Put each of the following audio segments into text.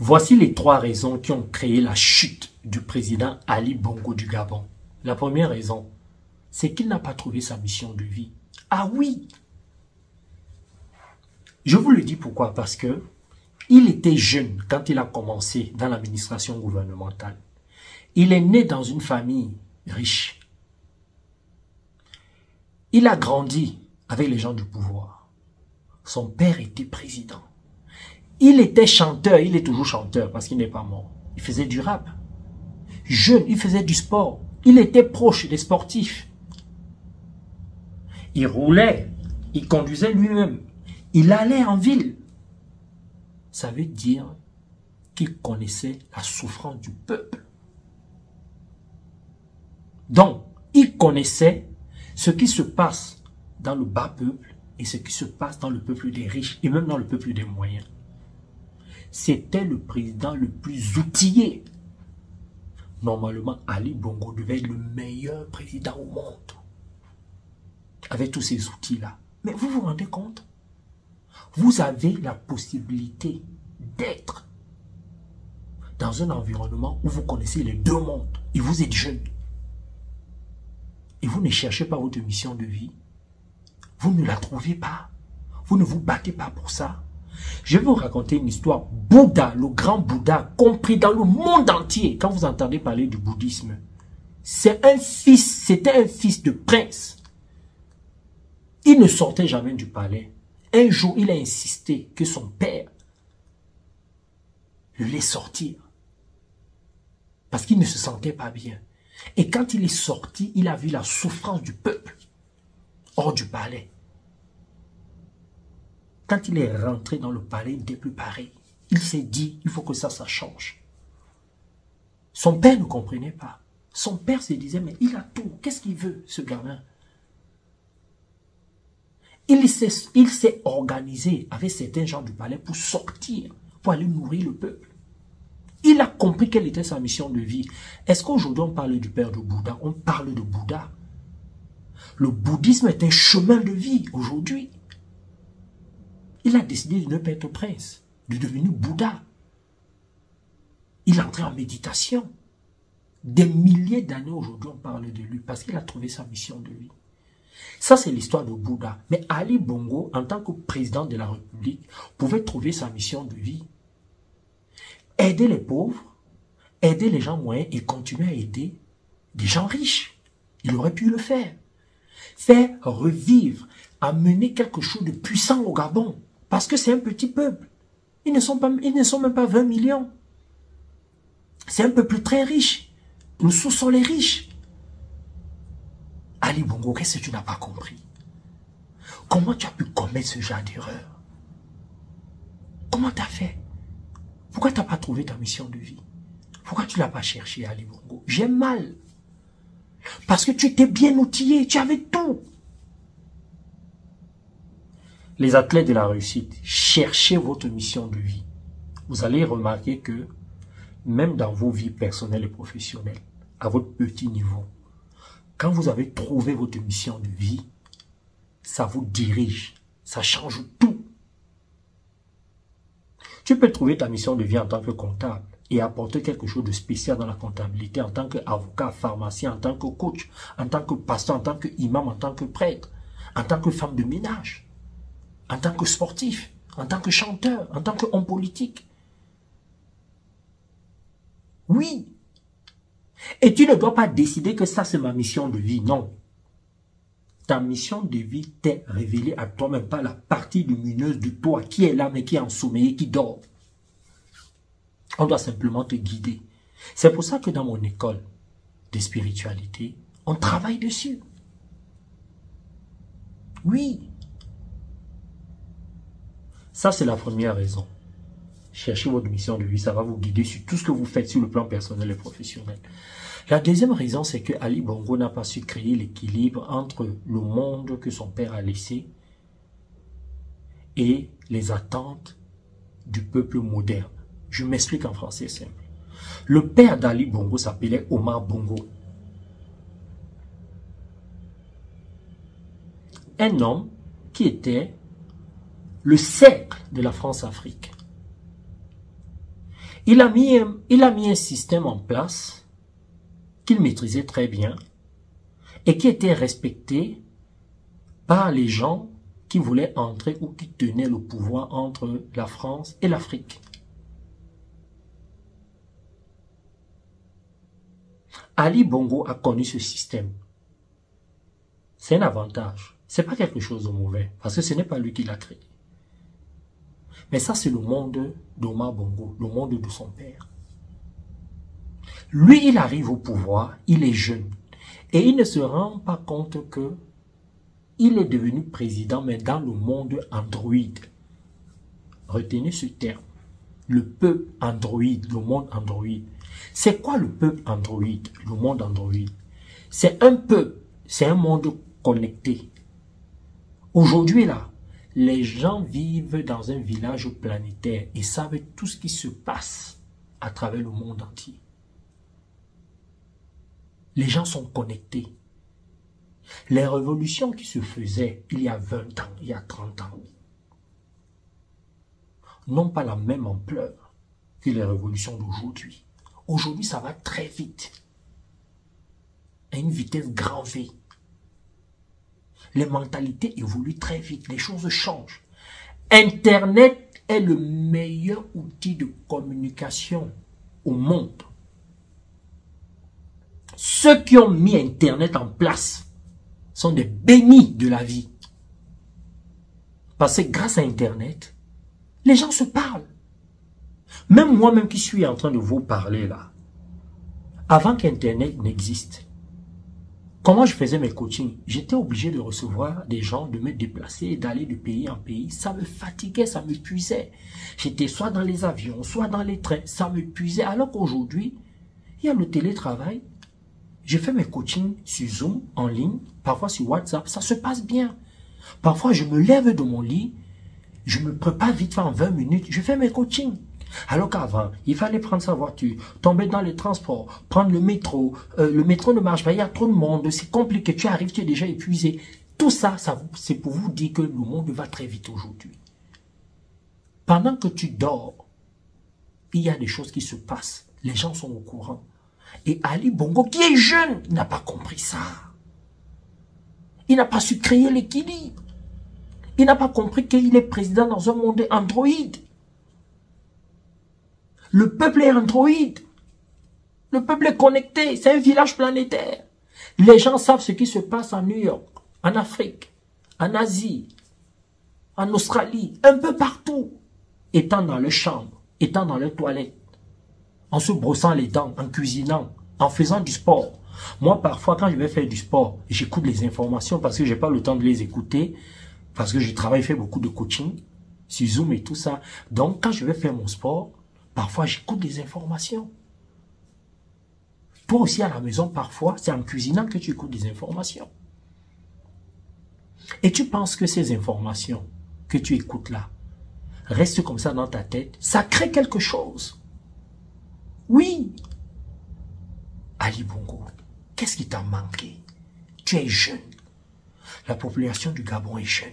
Voici les 3 raisons qui ont créé la chute du président Ali Bongo du Gabon. La première raison, c'est qu'il n'a pas trouvé sa mission de vie. Ah oui! Je vous le dis pourquoi, parce que il était jeune quand il a commencé dans l'administration gouvernementale. Il est né dans une famille riche. Il a grandi avec les gens du pouvoir. Son père était président. Il était chanteur, il est toujours chanteur parce qu'il n'est pas mort. Il faisait du rap. Jeune, il faisait du sport. Il était proche des sportifs. Il roulait, il conduisait lui-même. Il allait en ville. Ça veut dire qu'il connaissait la souffrance du peuple. Donc, il connaissait ce qui se passe dans le bas peuple et ce qui se passe dans le peuple des riches et même dans le peuple des moyens. C'était le président le plus outillé. Normalement, Ali Bongo devait être le meilleur président au monde. Avec tous ces outils-là. Mais vous vous rendez compte? Vous avez la possibilité d'être dans un environnement où vous connaissez les 2 mondes et vous êtes jeune. Et vous ne cherchez pas votre mission de vie. Vous ne la trouvez pas. Vous ne vous battez pas pour ça. Je vais vous raconter une histoire. Bouddha, le grand Bouddha, compris dans le monde entier. Quand vous entendez parler du bouddhisme, c'était un fils de prince. Il ne sortait jamais du palais. Un jour, il a insisté que son père le laisse sortir. Parce qu'il ne se sentait pas bien. Et quand il est sorti, il a vu la souffrance du peuple hors du palais. Quand il est rentré dans le palais, il n'était plus pareil. Il s'est dit, il faut que ça change. Son père ne comprenait pas. Son père se disait, mais il a tout. Qu'est-ce qu'il veut, ce gamin? Il s'est organisé avec certains gens du palais pour sortir, pour aller nourrir le peuple. Il a compris quelle était sa mission de vie. Est-ce qu'aujourd'hui on parle du père de Bouddha? On parle de Bouddha. Le bouddhisme est un chemin de vie aujourd'hui. Il a décidé de ne pas être prince, de devenir Bouddha. Il est entré en méditation. Des milliers d'années aujourd'hui on parle de lui parce qu'il a trouvé sa mission de vie. Ça, c'est l'histoire de Bouddha. Mais Ali Bongo, en tant que président de la République, pouvait trouver sa mission de vie. Aider les pauvres, aider les gens moyens et continuer à aider des gens riches. Il aurait pu le faire. Faire revivre, amener quelque chose de puissant au Gabon. Parce que c'est un petit peuple. Ils ne sont même pas 20 millions. C'est un peuple très riche. Le sous-sol est riche. Ali Bongo, qu'est-ce que tu n'as pas compris? Comment tu as pu commettre ce genre d'erreur? Comment tu as fait? Pourquoi tu n'as pas trouvé ta mission de vie? Pourquoi tu ne l'as pas cherché, Ali Bongo? J'ai mal. Parce que tu étais bien outillé, tu avais tout. Les athlètes de la réussite, cherchez votre mission de vie. Vous allez remarquer que même dans vos vies personnelles et professionnelles, à votre petit niveau, quand vous avez trouvé votre mission de vie, ça vous dirige, ça change tout. Tu peux trouver ta mission de vie en tant que comptable et apporter quelque chose de spécial dans la comptabilité en tant qu'avocat, pharmacien, en tant que coach, en tant que pasteur, en tant qu'imam, en tant que prêtre, en tant que femme de ménage, en tant que sportif, en tant que chanteur, en tant qu'homme politique. Oui. Et tu ne dois pas décider que ça c'est ma mission de vie, non. Ta mission de vie t'est révélée à toi-même par la partie lumineuse de toi qui est là mais qui est ensommeillée, qui dort. On doit simplement te guider. C'est pour ça que dans mon école de spiritualité, on travaille dessus. Oui. Ça c'est la première raison. Cherchez votre mission de vie, ça va vous guider sur tout ce que vous faites sur le plan personnel et professionnel. La deuxième raison, c'est que Ali Bongo n'a pas su créer l'équilibre entre le monde que son père a laissé et les attentes du peuple moderne. Je m'explique en français simple. Le père d'Ali Bongo s'appelait Omar Bongo. Un homme qui était le cercle de la France-Afrique. Il a mis un système en place qu'il maîtrisait très bien et qui était respecté par les gens qui voulaient entrer ou qui tenaient le pouvoir entre la France et l'Afrique. Ali Bongo a connu ce système. C'est un avantage. Ce n'est pas quelque chose de mauvais, parce que ce n'est pas lui qui l'a créé. Mais ça, c'est le monde d'Omar Bongo, le monde de son père. Lui, il arrive au pouvoir, il est jeune, et il ne se rend pas compte que il est devenu président, mais dans le monde androïde. Retenez ce terme. Le peuple androïde, le monde androïde. C'est quoi le peuple androïde, le monde androïde? C'est un peuple, c'est un monde connecté. Aujourd'hui, là, les gens vivent dans un village planétaire et savent tout ce qui se passe à travers le monde entier. Les gens sont connectés. Les révolutions qui se faisaient il y a 20 ans, il y a 30 ans, n'ont pas la même ampleur que les révolutions d'aujourd'hui. Aujourd'hui, ça va très vite, à une vitesse grand V. Les mentalités évoluent très vite, les choses changent. Internet est le meilleur outil de communication au monde. Ceux qui ont mis Internet en place sont des bénis de la vie. Parce que grâce à Internet, les gens se parlent. Même moi-même qui suis en train de vous parler là, avant qu'Internet n'existe, comment je faisais mes coachings? J'étais obligé de recevoir des gens, de me déplacer, d'aller de pays en pays. Ça me fatiguait, ça m'épuisait. J'étais soit dans les avions, soit dans les trains. Ça m'épuisait. Alors qu'aujourd'hui, il y a le télétravail. Je fais mes coachings sur Zoom, en ligne, parfois sur WhatsApp. Ça se passe bien. Parfois, je me lève de mon lit, je me prépare vite fait en 20 minutes, je fais mes coachings. Alors qu'avant, il fallait prendre sa voiture, tomber dans les transports, prendre le métro ne marche pas, il y a trop de monde, c'est compliqué, tu arrives, tu es déjà épuisé. Tout ça, c'est pour vous dire que le monde va très vite aujourd'hui. Pendant que tu dors, il y a des choses qui se passent, les gens sont au courant. Et Ali Bongo, qui est jeune, n'a pas compris ça. Il n'a pas su créer l'équilibre. Il n'a pas compris qu'il est président dans un monde androïde. Le peuple est androïde. Le peuple est connecté. C'est un village planétaire. Les gens savent ce qui se passe en New York, en Afrique, en Asie, en Australie, un peu partout. Étant dans leur chambre, étant dans leurs toilettes, en se brossant les dents, en cuisinant, en faisant du sport. Moi, parfois, quand je vais faire du sport, j'écoute les informations parce que je n'ai pas le temps de les écouter, parce que je travaille, fais beaucoup de coaching, sur Zoom et tout ça. Donc, quand je vais faire mon sport, parfois, j'écoute des informations. Toi aussi, à la maison, parfois, c'est en cuisinant que tu écoutes des informations. Et tu penses que ces informations que tu écoutes là restent comme ça dans ta tête, ça crée quelque chose. Oui. Ali Bongo, qu'est-ce qui t'a manqué? Tu es jeune. La population du Gabon est jeune.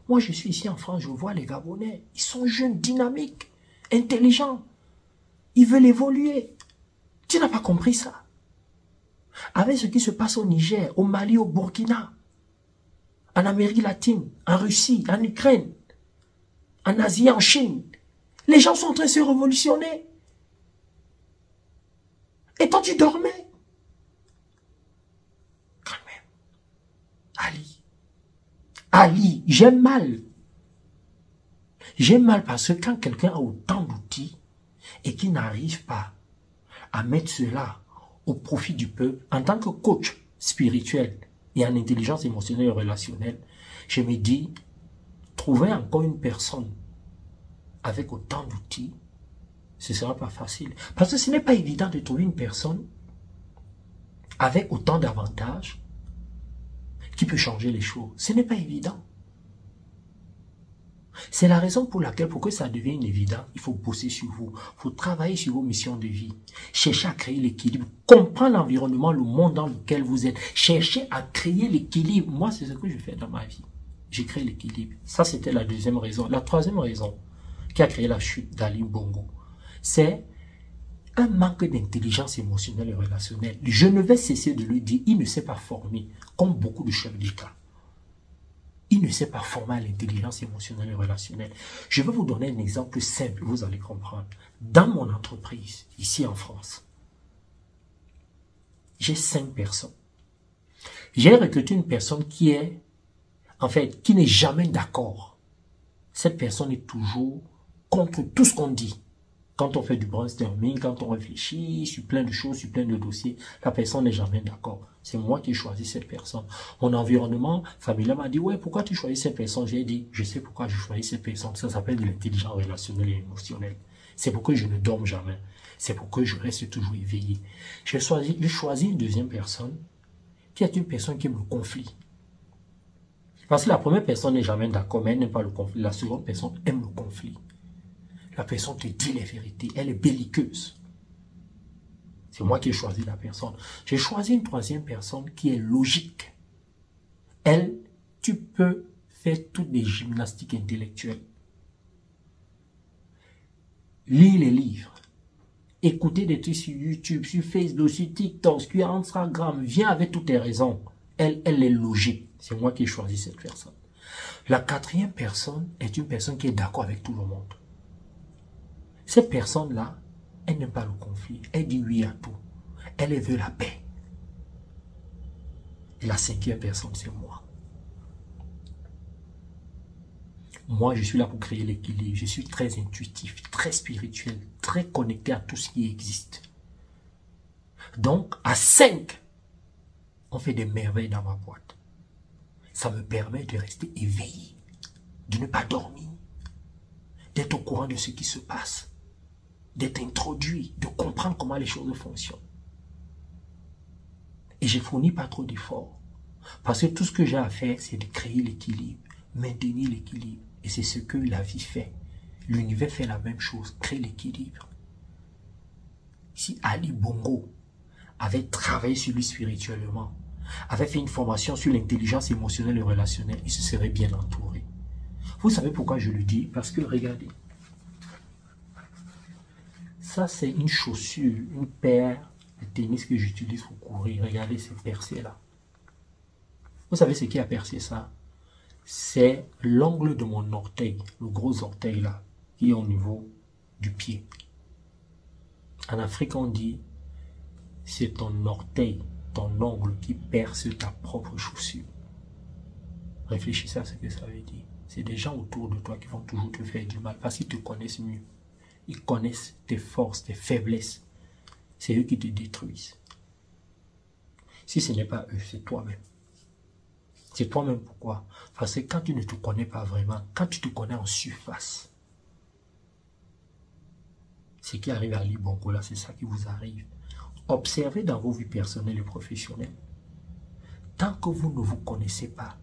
Moi, je suis ici en France, je vois les Gabonais. Ils sont jeunes, dynamiques, intelligents. Ils veulent évoluer. Tu n'as pas compris ça. Avec ce qui se passe au Niger, au Mali, au Burkina, en Amérique latine, en Russie, en Ukraine, en Asie, en Chine, les gens sont en train de se révolutionner. Et toi, tu dormais. Quand même. Ali, j'ai mal. J'ai mal parce que quand quelqu'un a autant d'outils et qui n'arrive pas à mettre cela au profit du peuple, en tant que coach spirituel et en intelligence émotionnelle et relationnelle, je me dis, trouver encore une personne avec autant d'outils, ce ne sera pas facile. Parce que ce n'est pas évident de trouver une personne avec autant d'avantages qui peut changer les choses. Ce n'est pas évident. C'est la raison pour laquelle, pour que ça devienne évident, il faut bosser sur vous. Il faut travailler sur vos missions de vie. Chercher à créer l'équilibre. Comprendre l'environnement, le monde dans lequel vous êtes. Chercher à créer l'équilibre. Moi, c'est ce que je fais dans ma vie. J'ai créé l'équilibre. Ça, c'était la deuxième raison. La troisième raison qui a créé la chute d'Ali Bongo, c'est un manque d'intelligence émotionnelle et relationnelle. Je ne vais cesser de le dire, il ne s'est pas formé, comme beaucoup de chefs d'État. Il ne s'est pas formé à l'intelligence émotionnelle et relationnelle. Je vais vous donner un exemple simple, vous allez comprendre. Dans mon entreprise, ici en France, j'ai 5 personnes. J'ai recruté une personne qui est, en fait, qui n'est jamais d'accord. Cette personne est toujours contre tout ce qu'on dit. Quand on fait du brainstorming, quand on réfléchit sur plein de choses, sur plein de dossiers, la personne n'est jamais d'accord. C'est moi qui ai choisi cette personne. Mon environnement familial m'a dit, ouais, pourquoi tu choisis cette personne? J'ai dit, je sais pourquoi je choisis cette personne. Ça s'appelle de l'intelligence relationnelle et émotionnelle. C'est pourquoi je ne dorme jamais. C'est pourquoi je reste toujours éveillé. J'ai choisi une deuxième personne qui est une personne qui aime le conflit. Parce que la première personne n'est jamais d'accord, mais elle n'aime pas le conflit. La seconde personne aime le conflit. La personne te dit les vérités. Elle est belliqueuse. C'est moi qui ai choisi la personne. J'ai choisi une troisième personne qui est logique. Elle, tu peux faire toutes les gymnastiques intellectuelles. Lire les livres. Écouter des trucs sur YouTube, sur Facebook, sur TikTok, sur Instagram. Viens avec toutes tes raisons. Elle est logique. C'est moi qui ai choisi cette personne. La quatrième personne est une personne qui est d'accord avec tout le monde. Cette personne-là, elle n'aime pas le conflit. Elle dit oui à tout. Elle veut la paix. Et la cinquième personne, c'est moi. Moi, je suis là pour créer l'équilibre. Je suis très intuitif, très spirituel, très connecté à tout ce qui existe. Donc, à 5, on fait des merveilles dans ma boîte. Ça me permet de rester éveillé, de ne pas dormir, d'être au courant de ce qui se passe, d'être introduit, de comprendre comment les choses fonctionnent. Et je ne fournis pas trop d'efforts. Parce que tout ce que j'ai à faire, c'est de créer l'équilibre, maintenir l'équilibre. Et c'est ce que la vie fait. L'univers fait la même chose, crée l'équilibre. Si Ali Bongo avait travaillé sur lui spirituellement, avait fait une formation sur l'intelligence émotionnelle et relationnelle, il se serait bien entouré. Vous savez pourquoi je le dis? Parce que regardez, ça c'est une chaussure, une paire de tennis que j'utilise pour courir. Regardez ces percées là. Vous savez ce qui a percé ça? C'est l'ongle de mon orteil, le gros orteil là, qui est au niveau du pied. En Afrique on dit, c'est ton orteil, ton ongle qui perce ta propre chaussure. Réfléchissez à ce que ça veut dire. C'est des gens autour de toi qui vont toujours te faire du mal parce qu'ils te connaissent mieux. Ils connaissent tes forces, tes faiblesses. C'est eux qui te détruisent. Si ce n'est pas eux, c'est toi-même. C'est toi-même pourquoi? Parce que quand tu ne te connais pas vraiment, quand tu te connais en surface, ce qui arrive à Ali Bongo là, c'est ça qui vous arrive. Observez dans vos vies personnelles et professionnelles. Tant que vous ne vous connaissez pas,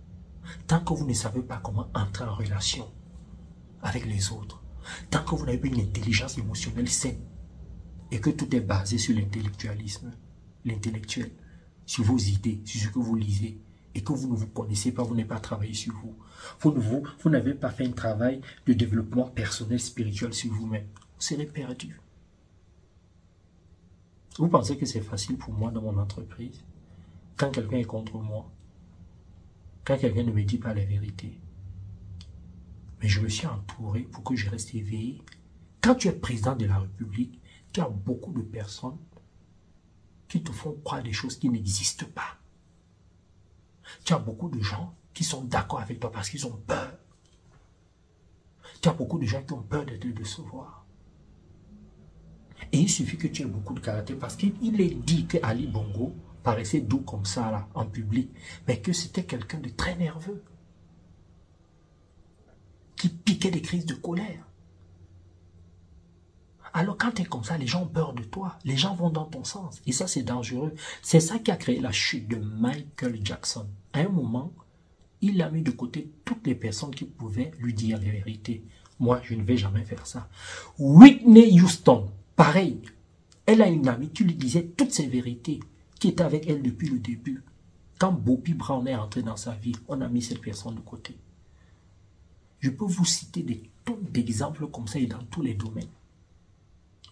tant que vous ne savez pas comment entrer en relation avec les autres, tant que vous n'avez pas une intelligence émotionnelle saine et que tout est basé sur l'intellectualisme, l'intellectuel, sur vos idées, sur ce que vous lisez, et que vous ne vous connaissez pas, vous n'avez pas travaillé sur vous. Vous n'avez pas fait un travail de développement personnel, spirituel sur vous-même. Vous serez perdu. Vous pensez que c'est facile pour moi dans mon entreprise? Quand quelqu'un est contre moi, quand quelqu'un ne me dit pas la vérité, mais je me suis entouré pour que je reste éveillé. Quand tu es président de la République, il y a beaucoup de personnes qui te font croire des choses qui n'existent pas. Tu as beaucoup de gens qui sont d'accord avec toi parce qu'ils ont peur. Tu as beaucoup de gens qui ont peur de te décevoir. Et il suffit que tu aies beaucoup de caractère parce qu'il est dit que Ali Bongo paraissait doux comme ça là, en public, mais que c'était quelqu'un de très nerveux, qui piquait des crises de colère. Alors quand tu es comme ça, les gens ont peur de toi, les gens vont dans ton sens, et ça c'est dangereux. C'est ça qui a créé la chute de Michael Jackson. À un moment, il a mis de côté toutes les personnes qui pouvaient lui dire la vérité. Moi, je ne vais jamais faire ça. Whitney Houston, pareil. Elle a une amie qui lui disait toutes ses vérités, qui était avec elle depuis le début. Quand Bobby Brown est entré dans sa vie, on a mis cette personne de côté. Je peux vous citer des tonnes d'exemples comme ça et dans tous les domaines.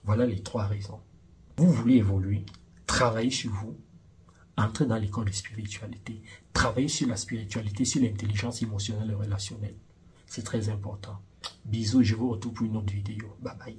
Voilà les 3 raisons. Vous voulez évoluer, travaillez sur vous, entrez dans l'école de spiritualité, travaillez sur la spiritualité, sur l'intelligence émotionnelle et relationnelle. C'est très important. Bisous, je vous retrouve pour une autre vidéo. Bye bye.